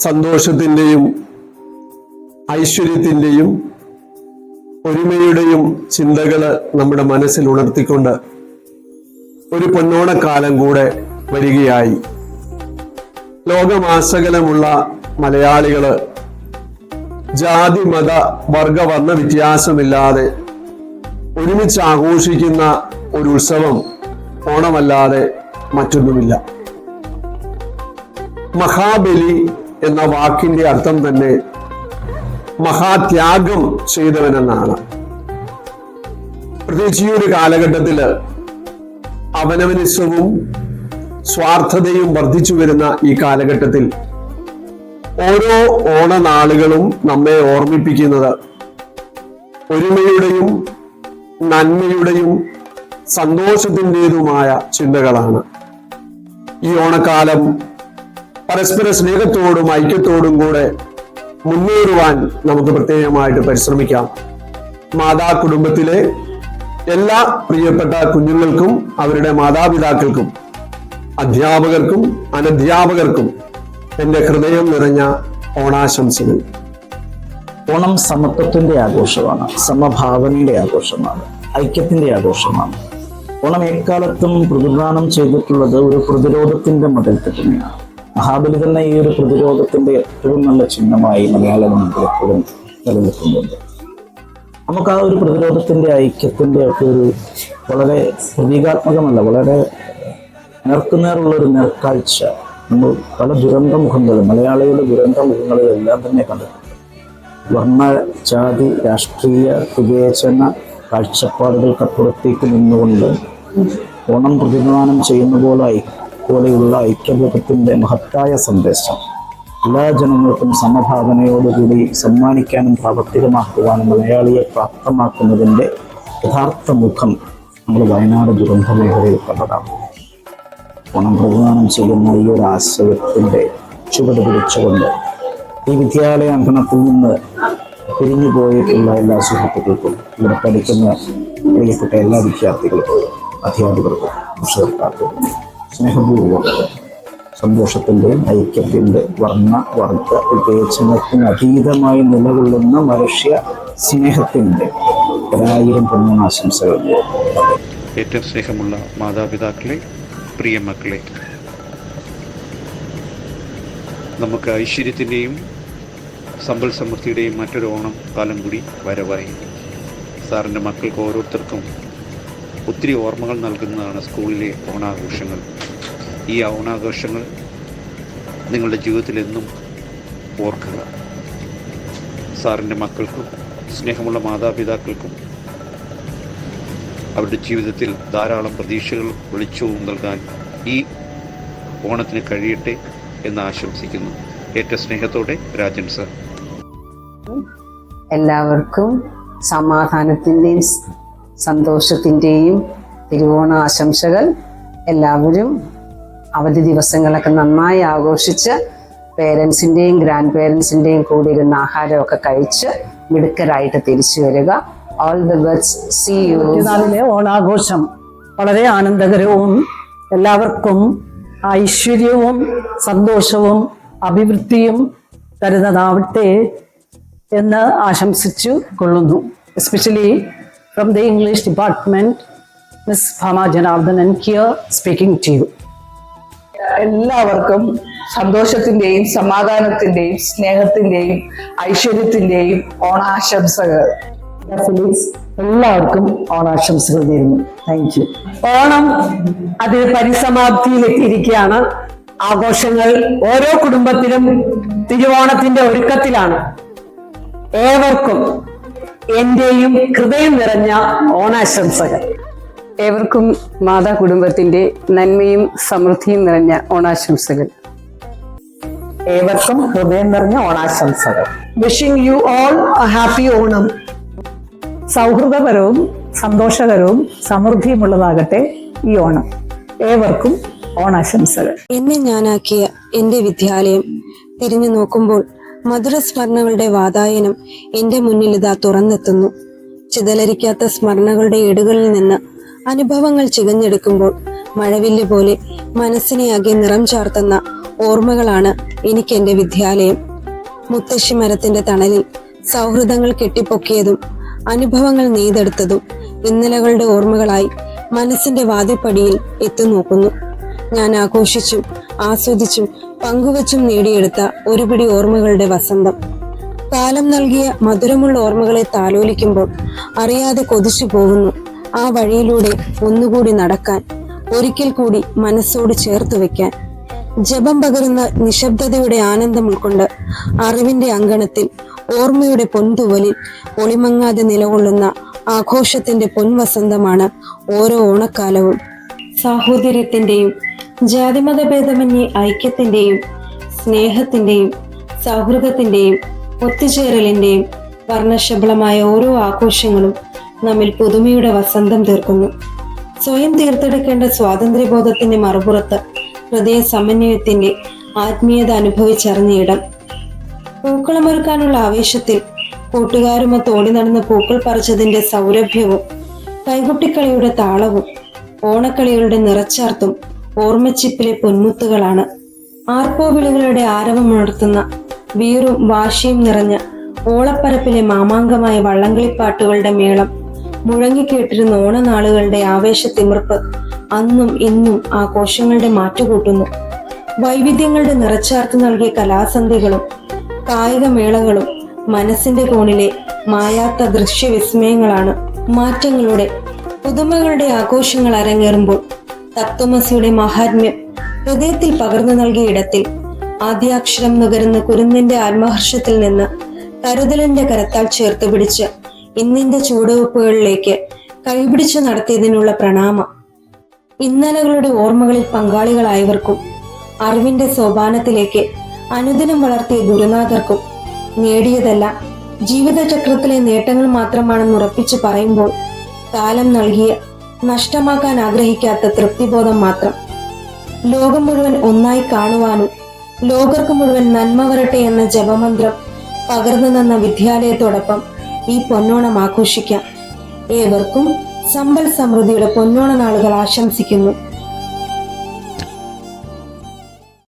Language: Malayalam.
സന്തോഷത്തിൻ്റെയും ഐശ്വര്യത്തിൻ്റെയും ഒരുമയുടെയും ചിന്തകൾ നമ്മുടെ മനസ്സിൽ ഉണർത്തിക്കൊണ്ട് ഒരു പൊന്നോണക്കാലം കൂടെ വരികയായി. ലോകമാസകലമുള്ള മലയാളികള് ജാതി മത വർഗ വർണ്ണ വ്യത്യാസമില്ലാതെ ഒരുമിച്ച് ആഘോഷിക്കുന്ന ഒരു ഉത്സവം ഓണമല്ലാതെ മറ്റൊന്നുമില്ല. മഹാബലി എന്ന വാക്കിന്റെ അർത്ഥം തന്നെ മഹാത്യാഗം ചെയ്തവനെന്നാണ്. പ്രത്യേകിച്ച് ഈ ഒരു കാലഘട്ടത്തില് അവനവനിസവും സ്വാർത്ഥതയും വർദ്ധിച്ചു വരുന്ന ഈ കാലഘട്ടത്തിൽ ഓരോ ഓണനാളുകളും നമ്മെ ഓർമ്മിപ്പിക്കുന്നത് ഒരുമയുടെയും നന്മയുടെയും സന്തോഷത്തിൻ്റെതുമായ ചിന്തകളാണ്. ഈ ഓണക്കാലം പരസ്പര സ്നേഹത്തോടും ഐക്യത്തോടും കൂടെ മുന്നേറുവാൻ നമുക്ക് പ്രത്യേകമായിട്ട് പരിശ്രമിക്കാം. മാതാ കുടുംബത്തിലെ എല്ലാ പ്രിയപ്പെട്ട കുഞ്ഞുങ്ങൾക്കും അവരുടെ മാതാപിതാക്കൾക്കും അധ്യാപകർക്കും അനധ്യാപകർക്കും എൻ്റെ ഹൃദയം നിറഞ്ഞ ഓണാശംസകൾ. ഓണം സമത്വത്തിന്റെ ആഘോഷമാണ്, സമഭാവനയുടെ ആഘോഷമാണ്, ഐക്യത്തിന്റെ ആഘോഷമാണ്. ഓണം എക്കാലത്തും പ്രതിദാനം ചെയ്തിട്ടുള്ളത് ഒരു പ്രതിരോധത്തിന്റെ മതിൽക്കെട്ടിനെയാണ്. മഹാബലി തന്നെ ഈ ഒരു പ്രതിരോധത്തിന്റെ ഏറ്റവും നല്ല ചിഹ്നമായി മലയാള മുൻപിൽ എപ്പോഴും നിലനിൽക്കുന്നുണ്ട്. നമുക്ക് ആ ഒരു പ്രതിരോധത്തിന്റെ ഐക്യത്തിന്റെ ഒക്കെ ഒരു വളരെ പ്രതീകാത്മകമല്ല, വളരെ നേർക്കുനേറുള്ള ഒരു നേർക്കാഴ്ച നമ്മൾ പല ദുരന്തമുഖങ്ങളും മലയാളികളുടെ ദുരന്തമുഖങ്ങളിലെല്ലാം തന്നെ കണ്ടിട്ടുണ്ട്. വർണ്ണ ജാതി രാഷ്ട്രീയ വിവേചന കാഴ്ചപ്പാടുകൾക്കപ്പുറത്തേക്ക് നിന്നുകൊണ്ട് ഓണം പ്രതിദാനം ചെയ്യുന്ന പോലെയുള്ള ഐക്യബോധത്തിൻ്റെ മഹത്തായ സന്ദേശം എല്ലാ ജനങ്ങൾക്കും സമഭാവനയോടുകൂടി സമ്മാനിക്കാനും പ്രാവർത്തികമാക്കുവാനും മലയാളിയെ പ്രാപ്തമാക്കുന്നതിൻ്റെ യഥാർത്ഥ മുഖം നമ്മൾ വയനാട് ദുരന്ത മേഖലയിൽ കണ്ടതാണ്. ഓണം പ്രതിദാനം ചെയ്യുന്ന ഈ ഒരു ആശയത്തിൻ്റെ ചുവട് പിടിച്ചുകൊണ്ട് ഈ വിദ്യാലയ അങ്കണത്തിൽ നിന്ന് പിരിഞ്ഞു പോയിട്ടുള്ള എല്ലാ സുഹൃത്തുക്കൾക്കും ഇവിടെ പഠിക്കുന്ന പ്രിയപ്പെട്ട എല്ലാ വിദ്യാർത്ഥികൾക്കും അധ്യാപകർക്കും രക്ഷകർത്താർക്കും സ്നേഹപൂർവ്വം സന്തോഷത്തിൻ്റെയും ഐക്യത്തിൻ്റെ വർണ്ണ വർഗ വിവേചനത്തിന് അതീതമായി നിലകൊള്ളുന്ന മനുഷ്യ സ്നേഹത്തിൻ്റെ 1000 പൊന്നോണാശംസകൾ. ഏറ്റവും സ്നേഹമുള്ള മാതാപിതാക്കളെ, പ്രിയ മക്കളെ, നമുക്ക് ഐശ്വര്യത്തിൻ്റെയും സമ്പൽ സമൃദ്ധിയുടെയും മറ്റൊരു ഓണം കാലം കൂടി വരവായി. സാറിൻ്റെ മക്കൾക്ക് ഓരോരുത്തർക്കും ഒത്തിരി ഓർമ്മകൾ നൽകുന്നതാണ് സ്കൂളിലെ ഓണാഘോഷങ്ങൾ. ഈ ഓണാഘോഷങ്ങൾ നിങ്ങളുടെ ജീവിതത്തിലെന്നും ഓർക്കുക. സാറിൻ്റെ മക്കൾക്കും സ്നേഹമുള്ള മാതാപിതാക്കൾക്കും അവരുടെ ജീവിതത്തിൽ ധാരാളം പ്രതീക്ഷകൾ വെളിച്ചവും നൽകാൻ ഈ ഓണത്തിന് കഴിയട്ടെ എന്ന് ആശംസിക്കുന്നു. ഏറ്റവും സ്നേഹത്തോടെ രാജൻ സർ. എല്ലാവർക്കും സമാധാനത്തിൻ്റെയും സന്തോഷത്തിൻ്റെയും തിരുവോണ ആശംസകൾ. എല്ലാവരും അവധി ദിവസങ്ങളൊക്കെ നന്നായി ആഘോഷിച്ച് പേരൻസിൻ്റെയും ഗ്രാൻഡ് പേരൻസിൻ്റെയും കൂടി ഇരുന്ന് ആഹാരമൊക്കെ കഴിച്ച് മിടുക്കരായിട്ട് തിരിച്ചു വരിക. All the best. See you. നാളിലെ ഓണാഘോഷം വളരെ ആനന്ദകരവും എല്ലാവർക്കും ഐശ്വര്യവും സന്തോഷവും അഭിവൃദ്ധിയും തരുന്നതാവട്ടെ എന്ന് ആശംസിച്ചു കൊള്ളുന്നു. Especially from the English department, Miss Bhama Janardhanan here speaking to you. എല്ലാവർക്കും സന്തോഷത്തിന്റെയും സമാധാനത്തിന്റെയും സ്നേഹത്തിന്റെയും ഐശ്വര്യത്തിന്റെയും ഓണാശംസകൾ. എല്ലാവർക്കും ഓണാശംസകൾ നേരുന്നു. Thank you. ഓണം അത് പരിസമാപ്തിയിലെത്തിയിരിക്കുകയാണ്. ആഘോഷങ്ങൾ ഓരോ കുടുംബത്തിലും തിരുവോണത്തിന്റെ ഒരുക്കത്തിലാണ്. ഏവർക്കും എന്റെയും ഹൃദയം നിറഞ്ഞ ഓണാശംസകൾ. ഏവർക്കും മാതാ കുടുംബത്തിന്റെ നന്മയും സമൃദ്ധിയും നിറഞ്ഞ ഓണാശംസകൾ. ഏവർക്കും ഹൃദയം നിറഞ്ഞ ഓണാശംസകൾ. Wishing you all a happy Onam. സൗഹൃദപരവും സന്തോഷകരവും സമൃദ്ധിയുമുള്ളതാകട്ടെ ഈ ഓണം. ഏവർക്കും ഓണാശംസകൾ. എന്നെ ഞാനാക്കിയ എൻ്റെ വിദ്യാലയം തിരിഞ്ഞു നോക്കുമ്പോൾ മധുരസ്മരണകളുടെ വാതായനം എൻ്റെ മുന്നിലിതാ തുറന്നെത്തുന്നു. ചിതലരിക്കാത്ത സ്മരണകളുടെ ഏടുകളിൽ നിന്ന് അനുഭവങ്ങൾ ചികഞ്ഞെടുക്കുമ്പോൾ മഴവില്ല് പോലെ മനസ്സിനെ ആകെ നിറം ചാർത്തുന്ന ഓർമ്മകളാണ് എനിക്ക് എൻ്റെ വിദ്യാലയം. മുത്തശ്ശി മരത്തിന്റെ തണലിൽ സൗഹൃദങ്ങൾ കെട്ടിപ്പൊക്കിയതും അനുഭവങ്ങൾ നെയ്തെടുത്തതും ഇന്നലകളുടെ ഓർമ്മകളായി മനസ്സിന്റെ വാതിൽപ്പടിയിൽ എത്തിനോക്കുന്നു. ഞാൻ ആഘോഷിച്ചും ആസ്വദിച്ചും പങ്കുവച്ചും നേടിയെടുത്ത ഒരു പിടി ഓർമ്മകളുടെ വസന്തം. കാലം നൽകിയ മധുരമുള്ള ഓർമ്മകളെ താലോലിക്കുമ്പോൾ അറിയാതെ കൊതിച്ചു പോകുന്നു ആ വഴിയിലൂടെ ഒന്നുകൂടി നടക്കാൻ, ഒരിക്കൽ കൂടി മനസ്സോട് ചേർത്ത് വെക്കാൻ. ജപം പകരുന്ന നിശബ്ദതയുടെ ആനന്ദം ഉൾക്കൊണ്ട് അറിവിന്റെ അങ്കണത്തിൽ ഓർമ്മയുടെ പൊൻതുവലിൽ ഒളിമങ്ങാതെ നിലകൊള്ളുന്ന ആഘോഷത്തിന്റെ പൊൻവസന്തമാണ് ഓരോ ഓണക്കാലവും. സാഹോദര്യത്തിന്റെയും ജാതിമതഭേദമന്യേ ഐക്യത്തിന്റെയും സ്നേഹത്തിന്റെയും സൗഹൃദത്തിന്റെയും ഒത്തുചേരലിന്റെയും വർണ്ണശബളമായ ഓരോ ആഘോഷങ്ങളും നമ്മിൽ പുതുമയുടെ വസന്തം തീർക്കുന്നു. സ്വയം തീർത്തെടുക്കേണ്ട സ്വാതന്ത്ര്യബോധത്തിന്റെ മറുപുറത്ത് ഹൃദയ സമന്വയത്തിന്റെ ആത്മീയത അനുഭവിച്ചറിഞ്ഞ ഇടം. പൂക്കളമൊരുക്കാനുള്ള ആവേശത്തിൽ കൂട്ടുകാരുമൊത്ത് ഓടി നടന്ന് പൂക്കൾ പറിച്ചതിന്റെ സൗരഭ്യവും കൈകുട്ടിക്കളിയുടെ താളവും ഓണക്കളികളുടെ നിറച്ചാർത്തും ഓർമ്മച്ചിപ്പിലെ പൊന്മുത്തുകളാണ്. ആർപ്പോവിളികളുടെ ആരവമുണർത്തുന്ന വീറും വാശിയും നിറഞ്ഞ ഓളപ്പരപ്പിലെ മാമാങ്കമായ വള്ളംകളിപ്പാട്ടുകളുടെ മേളം മുഴങ്ങിക്കേട്ടിരുന്ന ഓണനാളുകളുടെ ആവേശത്തിമിർപ്പ് അന്നും ഇന്നും ആഘോഷങ്ങളുടെ മാറ്റുകൂട്ടുന്നു. വൈവിധ്യങ്ങളുടെ നിറച്ചാർത്ത് നൽകിയ കലാസന്ധ്യകളും കായികമേളകളും മനസ്സിന്റെ കോണിലെ മായാത്ത ദൃശ്യവിസ്മയങ്ങളാണ്. മാറ്റങ്ങളുടെ പുതുമകളുടെ ആഘോഷങ്ങൾ അരങ്ങേറുമ്പോൾ തത്വമസിയുടെ മഹാത്മ്യം ഹൃദയത്തിൽ പകർന്നു നൽകിയ ഇടത്തിൽ ആദ്യാക്ഷരം നുകരുന്ന കുരുന്നിന്റെ ആത്മഹർഷത്തിൽ നിന്ന് കരുതലിന്റെ കരത്താൽ ചേർത്ത് പിടിച്ച് ഇന്നിന്റെ ചുവടുവെപ്പുകളിലേക്ക് കൈപിടിച്ചു നടത്തിയതിനുള്ള പ്രണാമം. ഇന്നലകളുടെ ഓർമ്മകളിൽ പങ്കാളികളായവർക്കും അറിവിന്റെ സോപാനത്തിലേക്ക് അനുദിനം വളർത്തിയ ഗുരുനാഥർക്കും നേടിയതെല്ലാം ജീവിതചക്രത്തിലെ നേട്ടങ്ങൾ മാത്രമാണെന്ന് ഉറപ്പിച്ചു പറയുമ്പോൾ കാലം നൽകിയ നഷ്ടമാക്കാൻ ആഗ്രഹിക്കാത്ത തൃപ്തിബോധം മാത്രം. ലോകം മുഴുവൻ ഒന്നായി കാണുവാനും ലോകർക്ക് മുഴുവൻ നന്മ വരട്ടെ എന്ന ജപമന്ത്രം പകർന്നു തന്ന വിദ്യാലയത്തോടൊപ്പം ഈ പൊന്നോണം ആഘോഷിക്കാം. ഏവർക്കും സമ്പൽ സമൃദ്ധിയുടെ പൊന്നോണ നാളുകൾ ആശംസിക്കുന്നു.